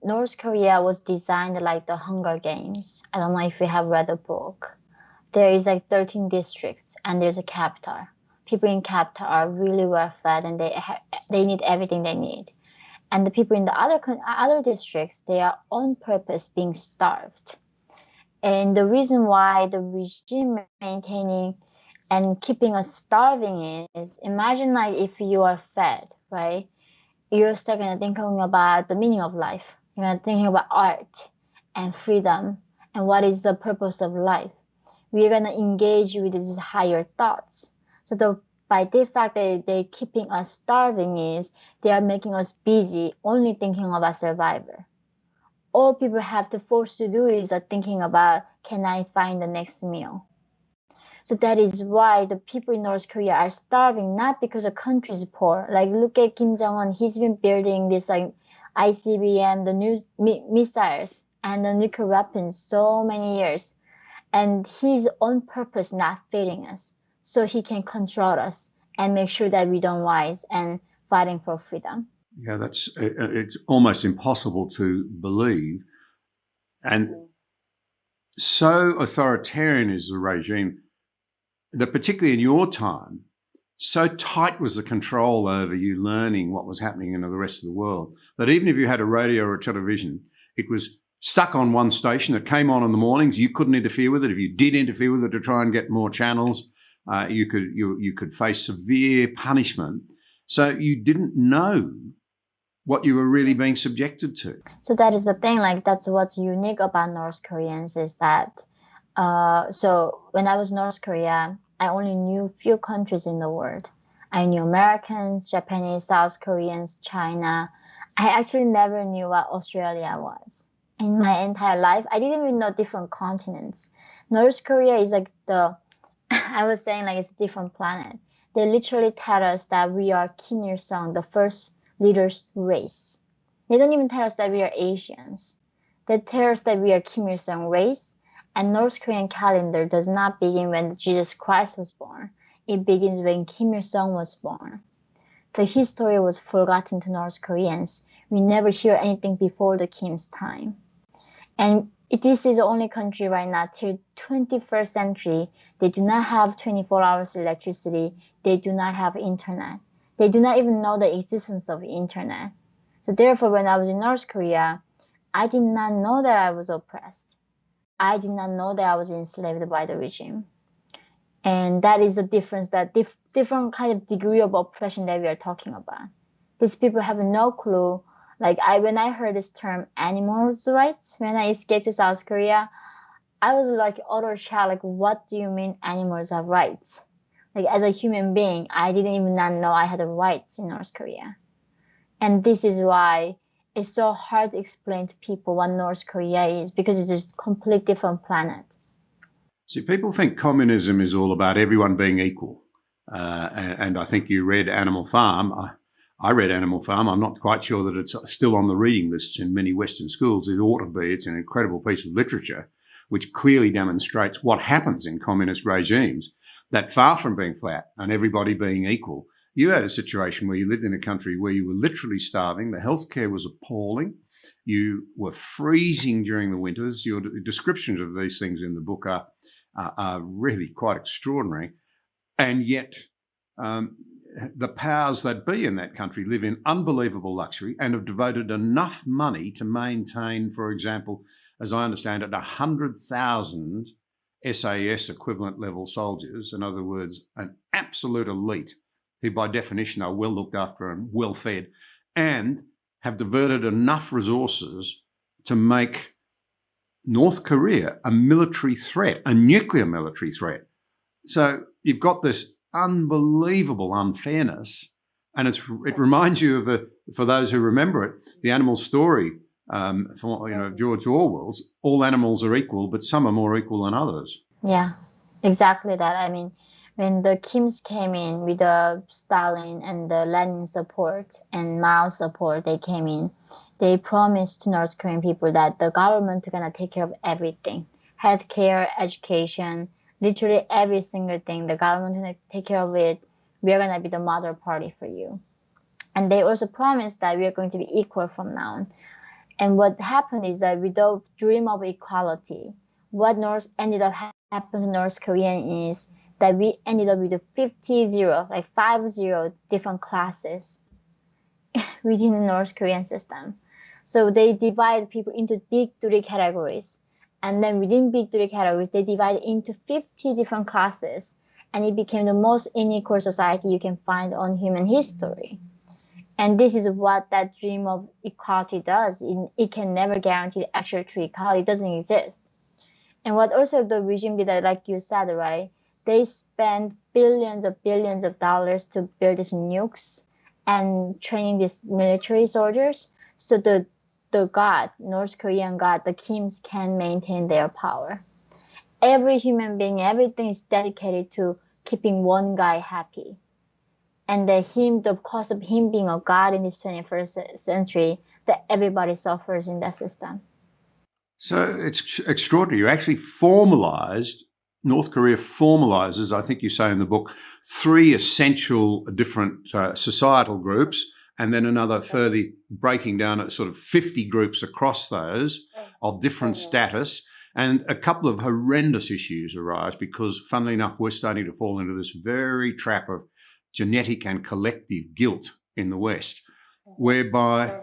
North Korea was designed like the Hunger Games. I don't know if you have read the book. There is like 13 districts and there's a capital. People in capital are really well fed and they need everything they need. And the people in the other districts, they are on purpose being starved. And the reason why the regime maintaining and keeping us starving is, imagine like if you are fed, right? You're still gonna thinking about the meaning of life. You're gonna thinking about art and freedom and what is the purpose of life. We're gonna engage with these higher thoughts. So by the fact that they're keeping us starving is they are making us busy only thinking about survival. All people have to force to do is thinking about, can I find the next meal? So that is why the people in North Korea are starving, not because the country is poor. Like look at Kim Jong-un, he's been building this like ICBM, the new missiles and the nuclear weapons so many years. And he's on purpose not feeding us so he can control us and make sure that we don't rise and fighting for freedom. Yeah, it's almost impossible to believe. And so authoritarian is the regime that, particularly in your time, so tight was the control over you learning what was happening in the rest of the world that even if you had a radio or a television, it was stuck on one station that came on in the mornings. You couldn't interfere with it. If you did interfere with it to try and get more channels, you could face severe punishment. So you didn't know what you were really being subjected to. So that is the thing, like that's what's unique about North Koreans is that so when I was North Korea, I only knew few countries in the world. I knew Americans, Japanese, South Koreans, China. I actually never knew what Australia was. In my entire life, I didn't even know different continents. North Korea is like I was saying like it's a different planet. They literally tell us that we are Kim Il-sung, the first leader's race. They don't even tell us that we are Asians. They tell us that we are Kim Il-sung race, and North Korean calendar does not begin when Jesus Christ was born. It begins when Kim Il-sung was born. The history was forgotten to North Koreans. We never hear anything before the Kim's time. And this is the only country right now till 21st century. They do not have 24 hours electricity. They do not have internet. They do not even know the existence of internet. So therefore, when I was in North Korea, I did not know that I was oppressed. I did not know that I was enslaved by the regime. And that is the difference, that different kind of degree of oppression that we are talking about. These people have no clue. Like when I heard this term animals' rights, when I escaped to South Korea, I was like utter shock, like what do you mean animals have rights? Like as a human being, I didn't even not know I had rights in North Korea. And this is why it's so hard to explain to people what North Korea is, because it's a complete different planet. See, people think communism is all about everyone being equal. And I think you read Animal Farm. I read Animal Farm. I'm not quite sure that it's still on the reading lists in many Western schools. It ought to be. It's an incredible piece of literature which clearly demonstrates what happens in communist regimes, that far from being flat and everybody being equal, you had a situation where you lived in a country where you were literally starving. The healthcare was appalling. You were freezing during the winters. Your descriptions of these things in the book are really quite extraordinary. And yet the powers that be in that country live in unbelievable luxury and have devoted enough money to maintain, for example, as I understand it, 100,000 SAS equivalent level soldiers, in other words, an absolute elite who by definition are well looked after and well fed, and have diverted enough resources to make North Korea a military threat, a nuclear military threat. So you've got this unbelievable unfairness, and it reminds you of for those who remember it, the animal story for George Orwell's. All animals are equal, but some are more equal than others. Yeah, exactly that. I mean, when the Kims came in with the Stalin and the Lenin support and Mao support, they came in. They promised to North Korean people that the government is gonna take care of everything, healthcare, education, literally every single thing. The government is gonna take care of it. We are gonna be the mother party for you. And they also promised that we are going to be equal from now on. And what happened is that with the dream of equality, what North ended up happened to North Korean is that we ended up with a 50 different classes within the North Korean system. So they divide people into big three categories. And then within big three categories, they divide into 50 different classes. And it became the most unequal society you can find on human history. And this is what that dream of equality does. It can never guarantee actual true equality. It doesn't exist. And what also the regime did, like you said, right? They spend billions of dollars to build these nukes and training these military soldiers. So the North Korean God, the Kims can maintain their power. Every human being, everything is dedicated to keeping one guy happy. And the cost of him being a god in this 21st century, that everybody suffers in that system. So it's extraordinary. You actually formalized, North Korea formalizes, I think you say in the book, 3 essential different societal groups, and then another further breaking down at sort of 50 groups across those of different status. And a couple of horrendous issues arise because, funnily enough, we're starting to fall into this very trap of genetic and collective guilt in the West, whereby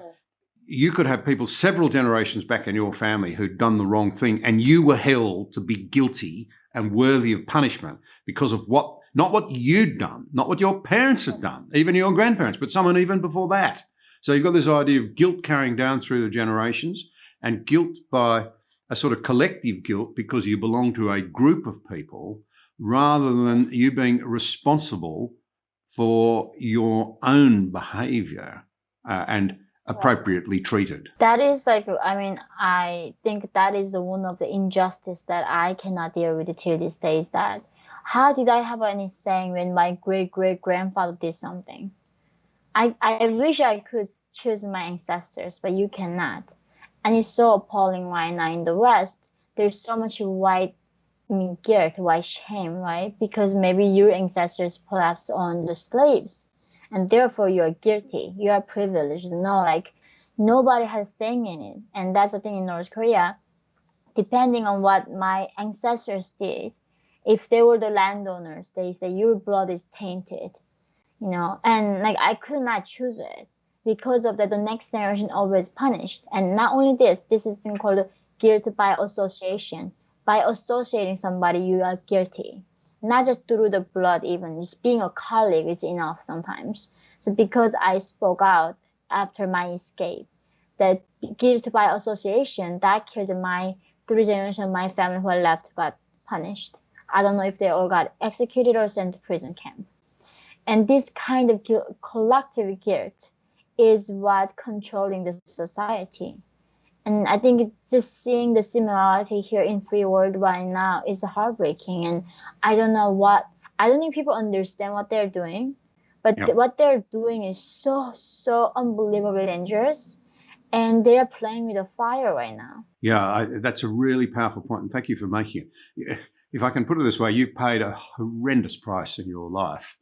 you could have people several generations back in your family who'd done the wrong thing, and you were held to be guilty and worthy of punishment because of not what you'd done, not what your parents had done, even your grandparents, but someone even before that. So you've got this idea of guilt carrying down through the generations, and guilt by a sort of collective guilt because you belong to a group of people rather than you being responsible for your own behaviour and appropriately treated. That is I think that is one of the injustice that I cannot deal with till these days. That how did I have any saying when my great-great-grandfather did something? I wish I could choose my ancestors, but you cannot. And it's so appalling right now in the West. There's so much guilt, white shame, right? Because maybe your ancestors collapsed on the slaves. And therefore you are guilty, you are privileged. No, nobody has saying in it. And that's the thing in North Korea. Depending on what my ancestors did, if they were the landowners, they say your blood is tainted, and I could not choose it. Because of that, the next generation always punished. And not only this is thing called guilt by association. By associating somebody, you are guilty. Not just through the blood, even just being a colleague is enough sometimes. So because I spoke out after my escape, that guilt by association, that killed my 3 generations of my family who are left got punished. I don't know if they all got executed or sent to prison camp. And this kind of collective guilt is what controlling the society. And I think just seeing the similarity here in free world right now is heartbreaking. And I don't think people understand what they're doing, but what they're doing is so unbelievably dangerous. And they're playing with the fire right now. Yeah, that's a really powerful point, and thank you for making it. If I can put it this way, you've paid a horrendous price in your life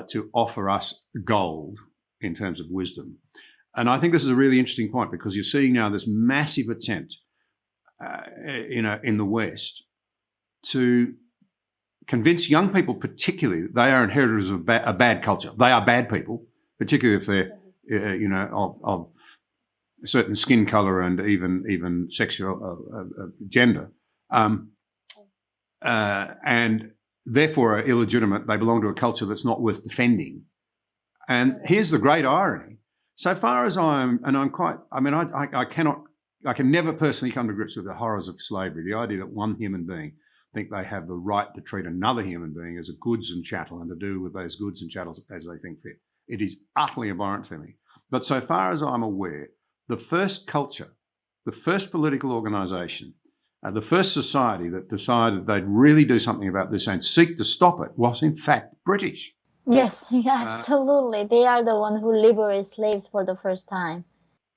to offer us gold in terms of wisdom. And I think this is a really interesting point because you're seeing now this massive attempt, in the West, to convince young people, particularly, that they are inheritors of a bad culture. They are bad people, particularly if they're, of certain skin color and even sexual gender, and therefore are illegitimate. They belong to a culture that's not worth defending. And here's the great irony. So far as I can never personally come to grips with the horrors of slavery, the idea that one human being think they have the right to treat another human being as a goods and chattel and to do with those goods and chattels as they think fit. It is utterly abhorrent to me. But so far as I'm aware, the first culture, the first political organisation, the first society that decided they'd really do something about this and seek to stop it was in fact British. Yes, absolutely. They are the one who liberated slaves for the first time.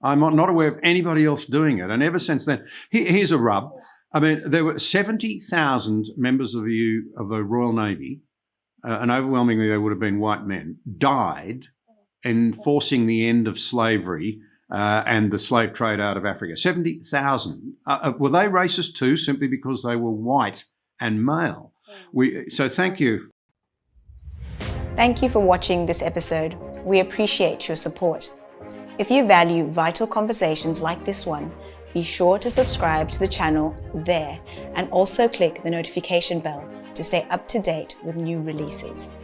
I'm not aware of anybody else doing it. And ever since then, here's a rub. I mean, there were 70,000 members of the Royal Navy, and overwhelmingly they would have been white men, died enforcing the end of slavery and the slave trade out of Africa. 70,000. Were they racist too, simply because they were white and male? So thank you. Thank you for watching this episode. We appreciate your support. If you value vital conversations like this one, be sure to subscribe to the channel there and also click the notification bell to stay up to date with new releases.